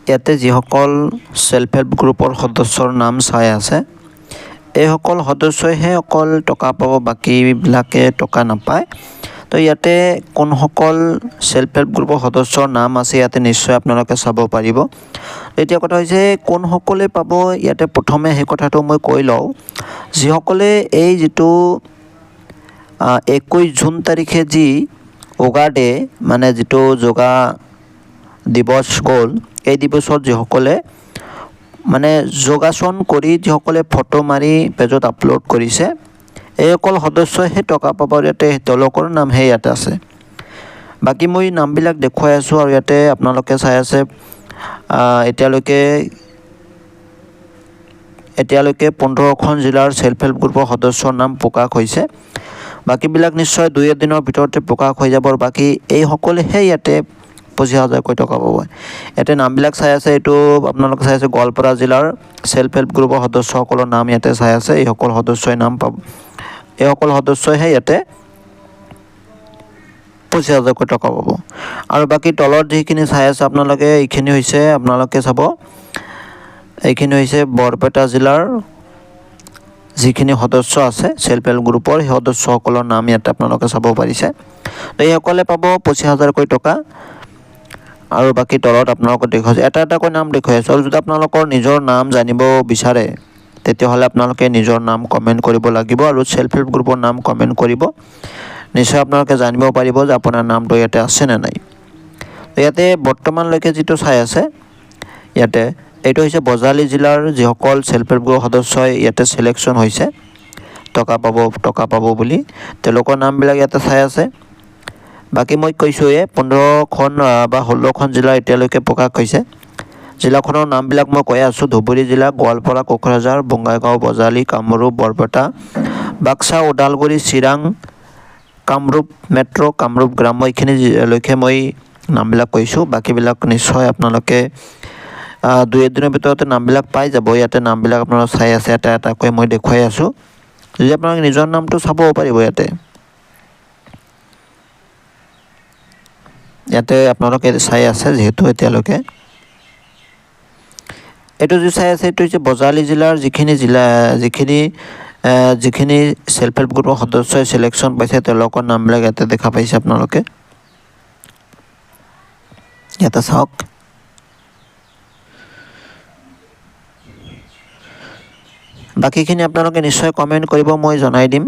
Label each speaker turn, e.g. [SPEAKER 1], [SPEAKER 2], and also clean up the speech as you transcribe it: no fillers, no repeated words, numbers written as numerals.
[SPEAKER 1] ইয়াতে যিসকল self help গ্ৰুপৰ সদস্যৰ নাম চাই আছে এইসকল সদস্যইহে অকল টকা পাব, বাকীবিলাকে টকা নাপায়। তো ইয়াতে কোনসকল সেলফ হেল্প গ্ৰুপৰ সদস্যৰ নাম আছে ইয়াতে নিশ্চয় আপোনালোকে চাব পাৰিব। এতিয়া কথা হৈছে কোনসকলে পাব, ইয়াতে প্ৰথমে সেই কথাটো মই কৈ লওঁ। যিসকলে এই যিটো 21 জুন তাৰিখে যি যোগা ডে মানে যিটো যোগা দিৱস গ'ল, এই দিৱসত যিসকলে মানে যোগাসন কৰি যিসকলে ফটো মাৰি পেজত আপলোড কৰিছে এইসকল সদস্যইহে টকা পাব। ইয়াতে তেওঁলোকৰ নামহে ইয়াতে আছে। বাকী মই নামবিলাক দেখুৱাই আছোঁ আৰু ইয়াতে আপোনালোকে চাই আছে এতিয়ালৈকে 15খন জিলাৰ সেলফ হেল্প গ্ৰুপৰ সদস্যৰ নাম প্ৰকাশ হৈছে। বাকীবিলাক নিশ্চয় 2 দিনৰ ভিতৰতে প্ৰকাশ হৈ যাব। আৰু বাকী এইসকলেহে ইয়াতে 25,000কৈ টকা পাব। ইয়াতে নামবিলাক চাই আছে, এইটো আপোনালোকে চাই আছে গোৱালপাৰা জিলাৰ সেলফ হেল্প গ্ৰুপৰ সদস্যসকলৰ নাম ইয়াতে চাই আছে। এইসকল সদস্যই নাম পাব, এইসকল সদস্যইহে ইয়াতে 25,000কৈ টকা পাব। আৰু বাকী তলত যিখিনি চাই আছে আপোনালোকে, এইখিনি হৈছে আপোনালোকে চাব, এইখিনি হৈছে বৰপেটা জিলাৰ যিখিনি সদস্য আছে সেলফ হেল্প গ্ৰুপৰ সেই সদস্যসকলৰ নাম ইয়াতে আপোনালোকে চাব পাৰিছে। তো এইসকলে পাব 25,000কৈ টকা। আৰু বাকী তলত আপোনালোকক দেখুৱাইছে, এটা এটাকৈ নাম দেখুৱাই আছোঁ। আৰু যদি আপোনালোকৰ নিজৰ নাম জানিব বিচাৰে তেতিয়াহ'লে আপোনালোকে নিজৰ নাম কমেণ্ট কৰিব লাগিব আৰু সেলফ হেল্প গ্ৰুপৰ নাম কমেণ্ট কৰিব। নিশ্চয় আপোনালোকে জানিব পাৰিব যে আপোনাৰ নামটো ইয়াতে আছে নে নাই। ইয়াতে বৰ্তমানলৈকে যিটো চাই আছে ইয়াতে এইটো হৈছে বজালী জিলাৰ যিসকল সেলফ হেল্প গ্ৰুপৰ সদস্যই ইয়াতে চিলেকশ্যন হৈছে টকা পাব বুলি, তেওঁলোকৰ নামবিলাক ইয়াতে চাই আছে। বাকী মই কৈছোঁৱে 15খন বা 16খন জিলা এতিয়ালৈকে প্ৰকাশ হৈছে। জিলাখনৰ নামবিলাক মই কৈ আছোঁ: ধুবুৰী জিলা, গোৱালপাৰা, কোকৰাঝাৰ, বঙাইগাঁও, বজালী, কামৰূপ, বৰপেটা, বাক্সা, ওদালগুৰি, চিৰাং, কামৰূপ মেট্ৰ', কামৰূপ গ্ৰাম্য, এইখিনিলৈকে মই নামবিলাক কৈছোঁ। বাকীবিলাক নিশ্চয় আপোনালোকে 2 দিনৰ ভিতৰতে নামবিলাক পাই যাব। ইয়াতে নামবিলাক আপোনালোকে চাই আছে, এটা এটাকৈ মই দেখুৱাই আছোঁ। যদি আপোনালোকে নিজৰ নামটো চাব পাৰিব ইয়াতে আপোনালোকে চাই আছে যিহেতু এতিয়ালৈকে। এইটো যি চাই আছে এইটো হৈছে বজালী জিলাৰ যিখিনি সেলফ হেল্প গ্ৰুপৰ সদস্যই চিলেকশ্যন পাইছে তেওঁলোকৰ নামবিলাক ইয়াতে দেখা পাইছে আপোনালোকে। ইয়াতে চাওক, বাকীখিনি আপোনালোকে নিশ্চয় কমেণ্ট কৰিব, মই জনাই দিম।